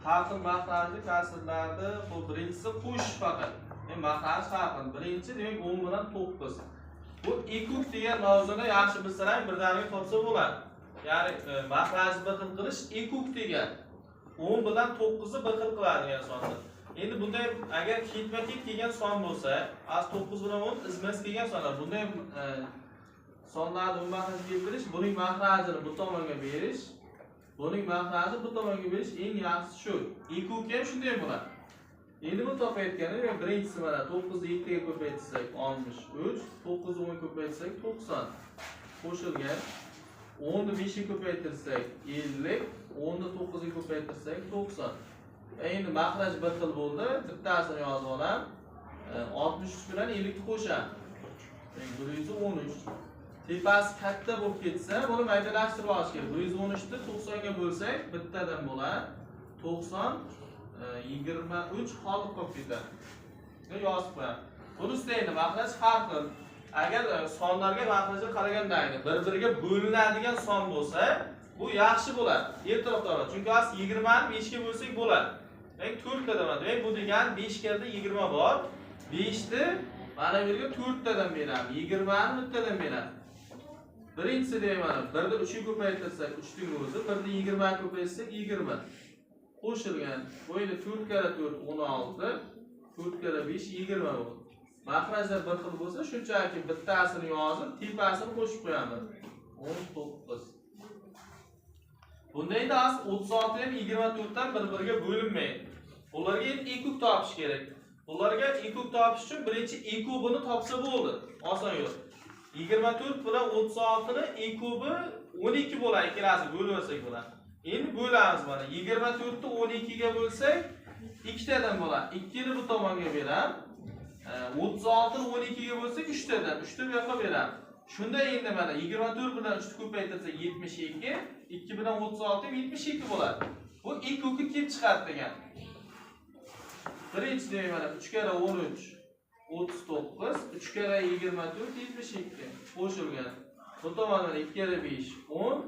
ta'til mahrajli kasrlarni bu birinchisi qo'shish faqat. Mahraj farqi. Birinchi demak 10 bilan 9. Bu ekuk degan mavzuni yaxshi bilsang birdaniga topsa bo'ladi. Ya'ni mahrajni bir xil qilish ekuk degan. 10 bilan 9 ni bir xil qiladigan sondir. Endi bunday agar ketma-ket kelgan son bo'lsa, az 9 bilan 10 izmas kelgan sonlar. Bunday sonlarni mahraj keltirish, buning mahrajini bu tomonga berish, buning mahrajini bu tomonga berish eng yaxshisi shu. Ekuk ham shunday bo'ladi. Endi bu topayotgani birinchisi mana 9 ni 7 ga ko'paytirsak 63, 9 ni 10 ga ko'paytirsak 90. Qo'shilgan 10 ni 5 ga ko'paytirsak 50, 10 ni 9 ga ko'paytirsak 90. Endi mahraj bir xil bo'ldi. Bittasini yozib olam. 63 bilan 50 ni qo'sham. 113. Tepasi katta bo'lib ketsa, buni maydalashtirib olish kerak. 113 ni 90 ga bo'lsak, bittadan bo'ladi. 90 23 qolib qolib ketadi. Yozib qo'yam. Buni ustida mahraj har xil. Agar sonlarga mahrajga qaraganda bir-biriga bo'linadigan son bo'lsa, bu yaxshi bo'ladi. Ertaroqda. Chunki as 20 ni 5 ga bo'lsak bo'ladi. Men 4 tadan demak bu degan 5 kerde 20 bor. 5 ni mana bu yerga 4 tadan beramiz. 20 ni bittadan beramiz. Birinchisi deyman, 1 ni 3 ga ko'paytirsak 3 ning o'zi, 1 ni 20 ga ko'paytirsak 20. Qo'shilgan. Bu yerda 4 kere 4 16, 4 kere 5 20 bo'ldi. Mahrajlar bir xil bo'lsa, shunchaki bittasini yozib, tepasini qo'shib qo'yamiz. 19. Bunda endi as 36 ham 24 dan bir-biriga bo'linmaydi. Ularga endi ekuk topish kerak. Ularga ekuk topish uchun birinchi ekubini topsa bo'ldi. Oson yo'l. 24 bilan 36 ni ekubi 12 bo'ladi, ikkalasi bo'lib olsak bo'ladi. Endi bo'lamiz mana. 24 ni 12 ga bo'lsak, 2 tadan bo'ladi. 2 ni bu tomonga beramiz. 36 ni 12 ga bo'lsak 3 tadan, 3 ni bu yoqqa beramiz. Shunda endi mana 24 bilan 3 ni ko'paytirsak 72, 2 bilan 36 72 bo'ladi. Bu ekukni kelib chiqadi degan. Birinchi deyman, 3 kere 13 39, 3 kere 24 72 qo'shilgan. Bu tomondan 2 kere 5 10,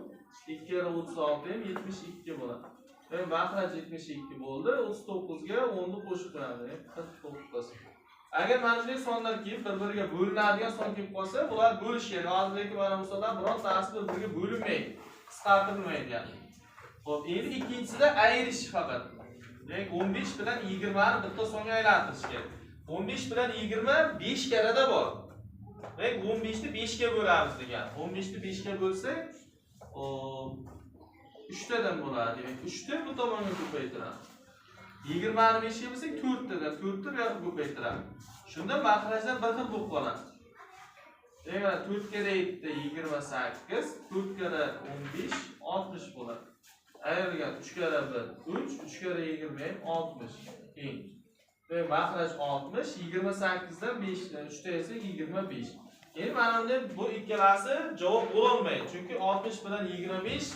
2 kere 36 ham 72 bo'ladi. Ve mahraj 72 bo'ldi. 39 ga 10 ni qo'shib qo'yamiz. 49. Agar mana shunday sonlar kelib bir-biriga bo'linadigan son kelib qolsa, bular bo'lish kerak. Hozirgi mana bu sonlar birontasi bir-biriga bo'linmaydi, qisqartirilmaydi yani. Xo'p, endi ikkinchisida ayirish faqat. Demak 15 bilan 20 ni bitta songa aylantirish kerak. 15 bilan 20 5 karada bor. Demak 15 ni 5 ga bo'lamiz degan. 15 ni 5 ga bo'lsak, 3 tadan bo'ladi. Demak 3 ni bu tomonga ko'paytiramiz. 20 ni 5 ga bo'lsak 4 tadan, 4 ni bu yoqqa ko'paytiramiz. Shunda mahrajlar bir xil bo'lib qoladi. Demak 4 kere 7 28, 4 kere 15 60 bo'ladi. Ayrilgan 3 kere 1 3, 3 kere 20 60. Teng. Ve mahraj 60, 28 dan 5 dan 3 ta esa 25. Endi mana bunda bu ikkalasi javob bo'lolmaydi. Chunki 60 bilan 25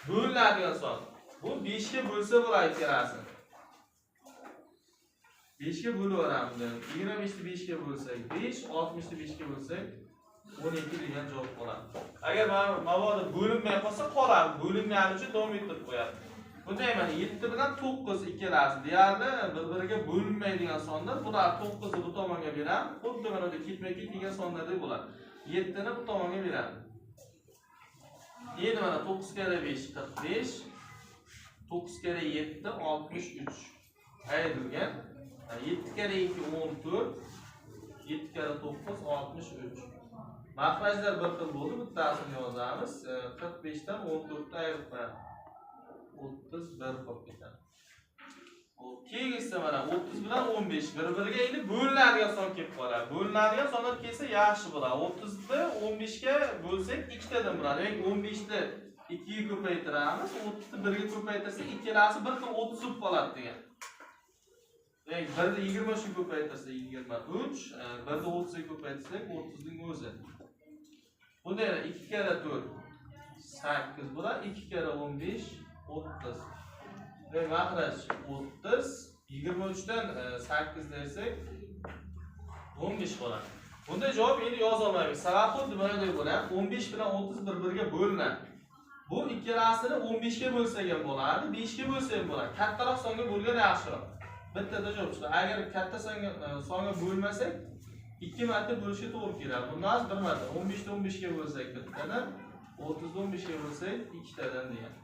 bo'linadigan son. Bu 5 ga bo'lsa bo'ladi ikkalasi. 5 ga bo'lib o'ramiz. 25 ni 5 ga bo'lsak 5, 60 ni 5 ga bo'lsak 12 degan javob bo'ladi. Agar mabodo bo'linmay qolsa qoladi. Bo'linmagani uchun davom ettirib qo'yadi. Bunday mana 7 bilan 9 ikkalasi deyarli bir-biriga bo'linmaydigan sonlar. Bular 9 ni bu tomonga beramiz. Xuddi mana bu ketma-ket degan sonlardek bo'ladi. 7 ni bu tomonga beramiz. Endi mana 9 kere 5 45, 9 kere 7 63. Ayrilgan. 7 kere 2 14, 7 kere 9 63. Mahrajlar bir xil bo'ldi, bittasini yozamiz. 45 dan 14 ni ayirib qo'yamiz. 31 qolib ketadi. Keyin esa mana 30 bilan 15 bir-biriga endi bo'linadigan son kelib qoladi. Bo'linadigan sonlar kelsa yaxshi bo'ladi. 30 ni 15 ga bo'lsak 2 tadan bo'ladi. Demak 15 ni 2 ga ko'paytiramiz, 30 ni 1 ga ko'paytirsak ikkalasi bir xil 30 bo'lib qoladi degan. Demak 1 ni 20 ga ko'paytirsak 23, 1 ni 30 ga ko'paytirsak 30 ning o'zi. Bunda 2 kere 4 8 bo'ladi, 2 kere 15 30. Ve mahraj 30, 23 dan 8 desak 15 bo'ladi. Bunda javob endi yoza olmaymiz. Sababi xuddi bunday bo'ladi. 15 bilan 30 bir-biriga bo'linadi. Bu ikkalasini 15 ga bo'lsak ham bo'ladi, 5 ga bo'lsa ham bo'ladi. Kattaroq songa bo'lgan yaxshiroq. Bittada yo'qsa, agar katta songa bo'lmasak, 2 marta bo'lishga to'g'ri keladi. Bundan bir marta 15 ta 15 ga bo'lsak bittadan, 30 ta 15 ga bo'lsak ikkitadan degan.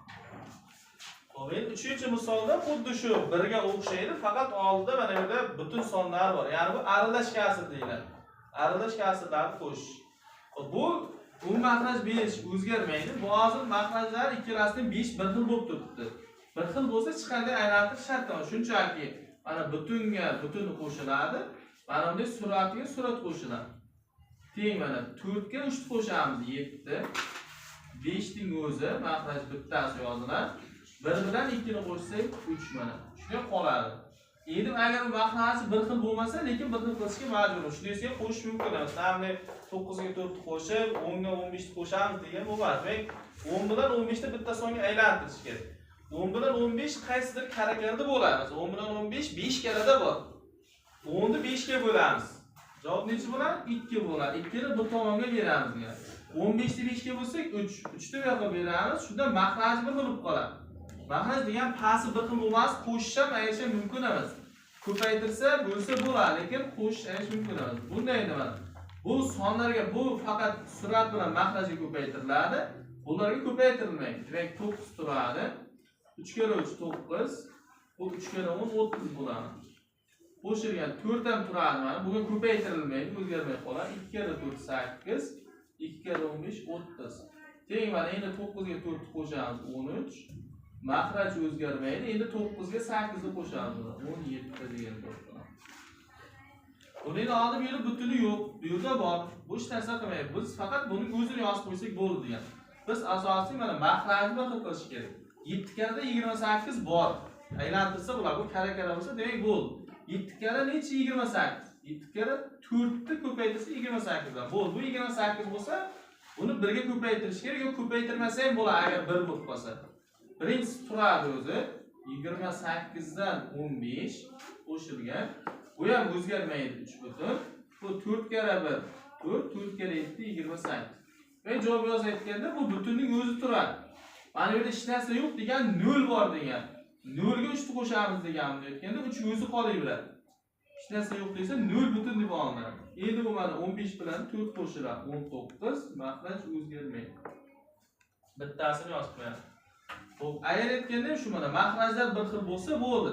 Xo'p, endi 3-misolda xuddi shu birga o'xshaydi, faqat oldida mana bu yerda butun sonlar bor. Ya'ni bu aralash kasr deyiladi. Aralash kasrlarni qo'shish. Xo'p, bu mahraj 5 o'zgarmaydi. Ba'zi mahrajlar ikkalasining 5 bir xil bo'lib turibdi. Bir xil bo'lsa chiqanday aylantirish shart emas. Shunchaki mana butunga butun qo'shiladi, mana bunday suratiga surat qo'shiladi. Teng mana 4 ga 3 qo'shamiz 7, 5 ning o'zi mahraj bittasi yoziladi. 1 bilan 2 ni qo'shsak 3 mana. Shunga qoladi. Endi agar mahrajsi bir xil bo'lmasa, lekin bir xil qilishga majburmiz. Shunday desa qo'shish mumkin emas. Hamda 9 ga 4 qo'shib, 10 ga 15 ni qo'shamiz degan bo'ladi. 10 bilan 15 ni bitta songa aylantirish kerak. 10 bilan 15 qaysidir karakarda bo'ladi. 10 bilan 15 5 karada bor. 10 ni 5 ga bo'lamiz. Javob necha bo'ladi? 2 bo'ladi. 2 ni bu tomonga beramiz. 15 ni 5 ga bo'lsak 3. 3 ni bu yoqqa beramiz. Shunda mahraj bir xil bo'lib qoladi. Mahraj degan pasi bir xil bo'lmas, qo'shish ham ayirish mumkin emas. Ko'paytirsa bo'lsa bo'ladi, lekin qo'shish ayirish mumkin emas. Bunday nima? Bu sonlarga bu faqat surat bilan mahrajga ko'paytiriladi. Bularga ko'paytirilmaydi. Demak 9 turadi. 3 kere 3 9. Bu 3 kere 10 30 bo'ladi. Qo'shilgan 4 ham turadi mana. Buga ko'paytirilmaydi, o'zgarmay qoladi. 2 kere 4 8, 2 kere 15 30. Teng mana endi 9 ga 4 qo'shamiz 13. Mahraj o'zgarmaydi. Endi 9 ga 8 ni qo'shamiz. 17 degan bo'ladi. Buning oldi bu yerda butuni yo'q. Bu yerda bor. Bu hech narsa qilmaydi. Biz faqat buning o'zini yozib qo'ysak bo'ldi degan. Biz asosiy mana mahrajni bir xil qilish kerak. 7 karada 28 bor. Aylantirsa bo'ladi. Bu kara bo'lsa, demak bo'ldi. 7 kara necha 28? 7 kara 4 ni ko'paytirsa 28 dan. Bo'ldi. Bu 28 bo'lsa, uni 1 ga ko'paytirish kerak yoki ko'paytirmasa ham bo'ladi agar 1 bo'lib qolsa. Birinchisi turadi o'zi 28 dan 15 qo'shilgan. Bu ham o'zgarmaydi 3 butun. Bu 4 kara 1, 4, 4 kara 7 28. Men javob yozayotganda bu butunning o'zi turadi. Mana bu yerda hech narsa yo'q degan 0 bor degan. 0 ga 3 ni qo'shamiz deganimda aytganda 3 o'zi qolaveradi. Hech narsa yo'q desa 0 butun deb olinadi. Endi bu mana 15 bilan 4 qo'shiladi 19, mahraj o'zgarmaydi. Bittasini yozib qo'yamiz. Xo'p, ayirayotganda shu mana mahrajlar bir xil bo'lsa bo'ldi.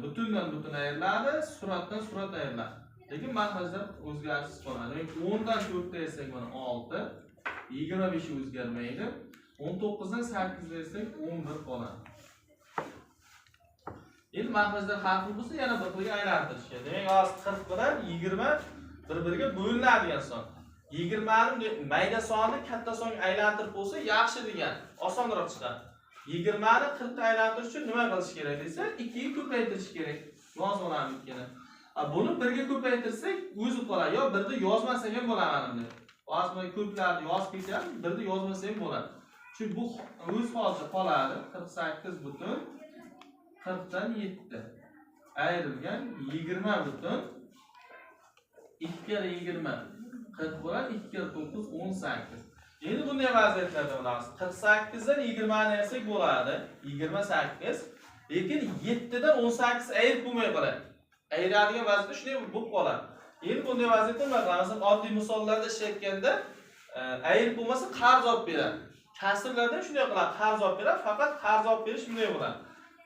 Butundan butun ayriladi, suratdan surat ayriladi. Lekin mahrajlar o'zgarishsiz qoladi. 10 dan 4 ga esa mana 6, 25 o'zgarmaydi. 19 dan 8 ga esa 11 qoladi. Endi mahrajlar har xil bo'lsa yana bir xilga aylantirish kerak. Demak, hozir 40 bilan 20 bir-biriga bo'linadigan son. 20 ni mayda sonni katta songa aylantirib bo'lsa yaxshi degan, osonroq chiqadi. 20 ni 40 ga aylantirish uchun nima qilish kerak desa, 2 ga ko'paytirish kerak. Yozib olamiz ikkini. Buni 1 ga ko'paytirsak o'zi qoladi. Yo 1 da yozmasak ham bo'ladi mana. Hozir ko'plarni yozib ketamiz, 1 da yozmasak ham bo'ladi. Chunki bu o'z holicha qoladi. 48 butun 40 dan 7 ayrilgan 20 butun 2 kere 20 40 bo'ladi. 2 kere 9 18. Endi bunday vaziyatlarda bo'lamiz. 48 dan 20 ni ayirsak bo'ladi. 28. Lekin 7 dan 18 ayirib bo'lmay qoladi. Ayiradigan vaziyatda shunday bo'lib qoladi. Endi bunday vaziyatda nima qilamiz? Oddiy misollarda ishlatganda ayirib bo'lmasa qarz olib beradi. Kasrlarda shunday qiladi, qarz olib beradi, faqat qarz olib berish bunday bo'ladi.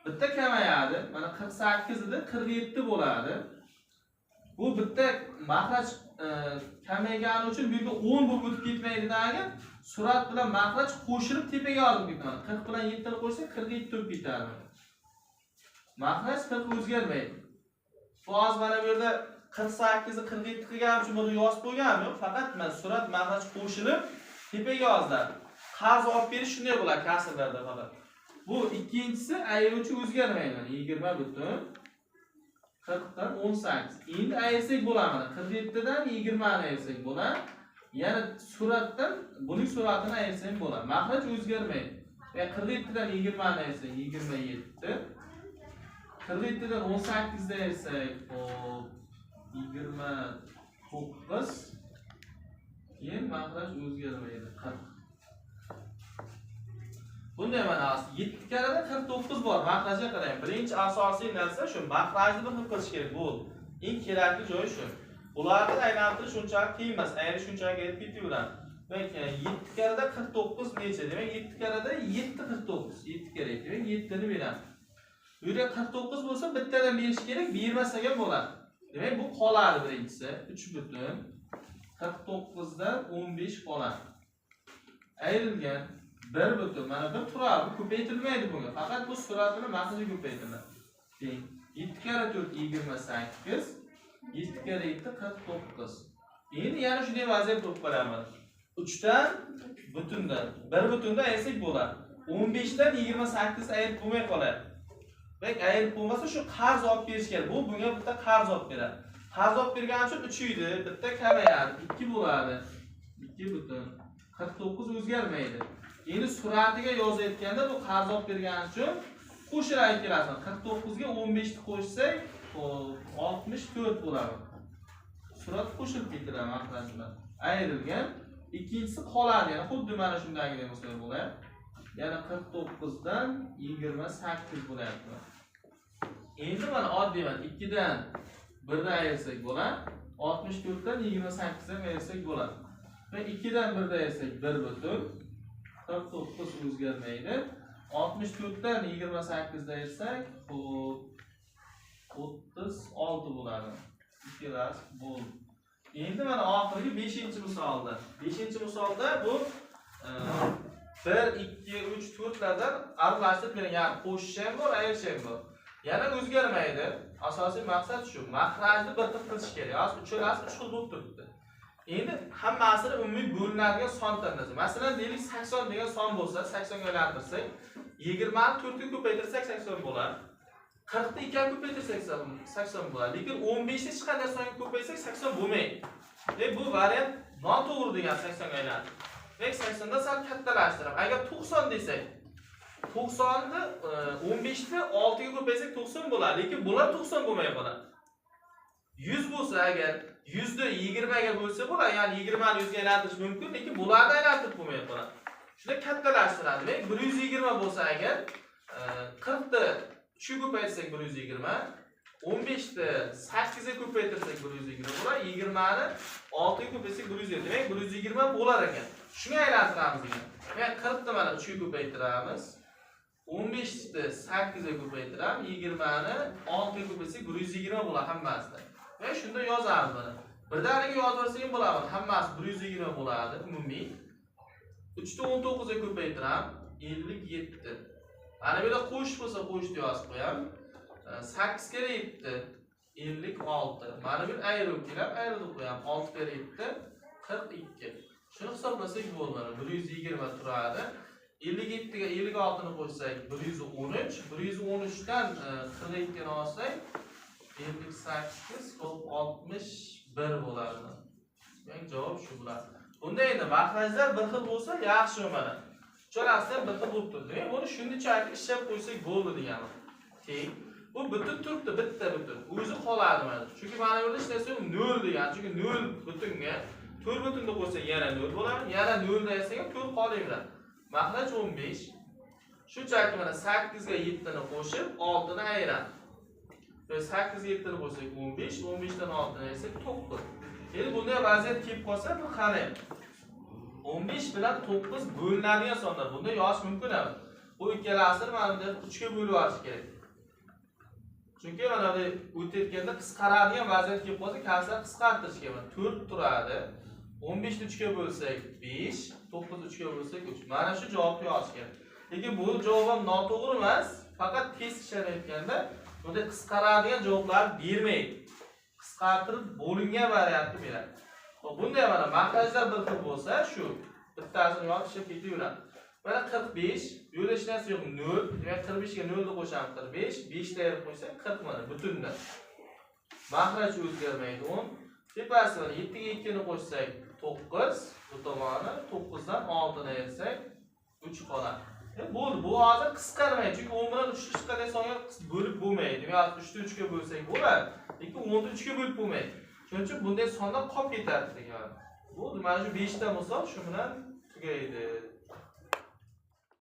Bitta kamayadi. Mana 48 ida 47 bo'ladi. Bu bitta mahraj kamaygani uchun bu yerga 10 bo'lib o'tib ketmaydigan surat bilan mahraj qo'shilib tepaga olib ketadi. 40 bilan 7 ni qo'shsak 47 bo'lib ketadi. Mahraj 40 o'zgarmaydi. Hozir mana bu yerda 48 ni 47 qilganim uchun buni yozib qo'yganman yo'q, faqat men surat mahraj qo'shilib tepaga yozdim. Qarz olib berish shunday bo'ladi kasrlarda faqat. Bu ikkinchisi ayiruvchi o'zgarmaydi. 20 butun 40 dan 18. Endi ayirsak bo'ladi. 47 dan 20 ni ayirsak bo'ladi. Yana suratdan buning suratini ayirsak bo'ladi. Mahraj o'zgarmaydi. Va 47 dan 20 ni ayirsak 27. 47 dan 18 ni ayirsak 29. Keyin mahraj o'zgarmaydi. 40. Bunday mana 7 karada 49 bor. Mahrajga qarang. Birinchi asosiy narsa shu. Mahrajni bir xil qilish kerak bo'ldi. Eng kerakli joyi shu. Bularni aylantirish shunchalik qiyin emas. Ayni shunchalik kelib ketaveradi. Demak, 7 karada 49 necha? Demak, 7 karada 7 49. 7 kerak. Demak, 7 ni beramiz. Bu yerda 49 bo'lsa bittadan berish kerak, bermasa ham bo'ladi. Demak, bu qoladi birinchisi 3 butun 49 dan 15 qoladi. Ayrilgan 1 butun mana bir turadi, ko'paytirilmaydi bunga. Faqat bu suratini mahsuliga ko'paytiriladi. Teng 7 kara 4 28, 7 kara 7 49. Endi yana shunday vaziyat bo'lib qoladi. 3 dan butundan 1 butundan ayirsak bo'ladi. 15 dan 28 ayirib bo'lmay qoladi. Demak, ayirib bo'lmasa shu qarz olib berish kerak. Bu bunga bitta qarz olib beradi. Qarz olib bergani uchun 3 uydi, bitta kamayadi, 2 bo'ladi. 2 butun 49 o'zgarmaydi. Endi suratiga yozayotganda bu qarz olib bergani uchun qo'shilib kelasan. 49 ga 15 ni qo'shsak, 64 bo'ladi. Surat qo'shilib ketiladi mahraj bilan. Ayrilgan, ikkinchisi qoladi, yana xuddi mana shundagidek bo'lsa bo'ladi. Yana 49 dan 28 bo'lyapti. Endi mana oddiy mana 2 dan 1 dan ayirsak bo'ladi. 64 dan 28 dan ayirsak bo'ladi. Va 2 dan 1 dan ayirsak 1 butun 49 o'zgarmaydi. 64 dan 28 dan ayirsak 36 bo'ladi. Ikkalasi bo'ldi. Endi mana oxirgi 5-misolda. 5-misolda bu 1, 2, 3, 4 lardan aralashtirib bergan, ya'ni qo'shish ham bor, ayirish ham bor. Yana o'zgarmaydi. Asosiy maqsad shu. Mahrajni bir xil qilish kerak. Yo'q, uchalasi 3 xil bo'lib turibdi. Endi hammasini umumiy bo'linadigan son tanlasak. Masalan, deylik 80 degan son bo'lsa, 80 ga aylantirsak, 20 ni 4 ga ko'paytirsak 80 bo'ladi. 40 ni 2 ga ko'paytirsak 80 bo'ladi. Lekin 15 ni hech qanday songa ko'paytirsak 80 bo'lmaydi. Bu variant noto'g'ri degan 80 ga aylanadi. 80 dan sal kattalashtirib. Agar 90 desak, 90 ni 15 ni 6 ga ko'paytirsak 90 bo'ladi, lekin bular 90 bo'lmay qoladi. 100 bo'lsa agar 100 ni 20 ga bo'lsa bo'ladi, ya'ni 20 ni 100 ga aylantirish mumkin, lekin bularni aylantirib bo'lmay qoladi. Shunda kattalashtiradi. Demak, 120 bo'lsa agar 40 ni 3 ga ko'paytirsak 120, 15 ni 8 ga ko'paytirsak 120 bo'ladi, 20 ni 6 ga ko'paytirsak 120. Demak, 120 bo'lar ekan. Shunga aylantiramiz degan. Demak, 40 ni mana 3 ga ko'paytiramiz. 15 ni 8 ga ko'paytiramiz, 20 ni 6 ga ko'paytirsak 120 bo'ladi hammasida. Ve shunda yozamiz mana. Birdaniga yozib ham bo'ladi. Hammasi 120 bo'ladi umumiy. 3 ni 19 ga ko'paytiram, 57. Mana bu yerda qo'sh bo'lsa qo'shni yozib qo'yam. 8 kere 7 56. Mana bu ayirib kelib, ayirib qo'yam. 6 kere 7 42. Shuni hisoblasak bo'ladi. 120 turadi. 57 ga 56 ni qo'shsak 113, 113 dan 42 ni olsak 58 61 bo'ladi. Yani javob shu bo'ladi. Bunda endi mahrajlar bir xil bo'lsa yaxshi mana. Uchalasi bir xil bo'lib turdi. Buni shunchalik ishlab qo'ysak bo'ldi degani. Teng. Bu butun turibdi, bitta butun. O'zi qoladi mana. Chunki mana bu yerda hech narsa 0 degan. Chunki 0 butunga 4 butunni qo'ysak yana 0 bo'ladi. Yana 0 desang ham 4 qolaveradi. Mahraj 15. Shunchaki mana 8 ga 7 ni qo'shib 6 ni ayiradi. 8 ga 7 ni qo'shsak 15, 15 dan 6 ni ayirsak 9. Endi bunday vaziyat kelib qolsa, bu qarang. 15 bilan 9 bo'linadigan sonlar. Bunda yozish mumkin emas. Bu ikkalasini mana bunday 3 ga bo'lib olish kerak. Chunki mana bu o'tayotganda qisqaradigan vaziyat kelib qolsa, kasra qisqartirish kerak. 4 turadi. 15 ni 3 ga bo'lsak 5, 9 ni 3 ga bo'lsak 3. Mana shu javobni yozish kerak. Lekin bu javob ham noto'g'ri emas, faqat test ishlanayotganda bunday qisqaradigan javoblar bermaydi. Qisqartirib bo'lingan variantni beradi. Bunday mana mahrajlar bir xil bo'lsa, shu bittasini yozib ketaveradi. Mana 45, yo'lda hech narsa yo'q 0. Demak 45 ga 0 ni qo'shamiz 45, 5 ta ayirib qo'ysak 40 mana butundan. Mahraj o'zgarmaydi 10. Tepasidan 7 ga 2 ni qo'shsak 9, bu tomoni 9 dan 6 ni ayirsak 3 qoladi. Bo'ldi, bu hozir qisqarmaydi. Chunki 10 bilan 3 hech qanday songa bo'lib bo'lmaydi. Demak 3 ni 3 ga bo'lsak bo'ladi, lekin 10 ni 3 ga bo'lib bo'lmaydi. Shuning uchun bunday sonlar qolib ketadi degan. Bo'ldi, mana shu 5 ta misol shu bilan tugaydi.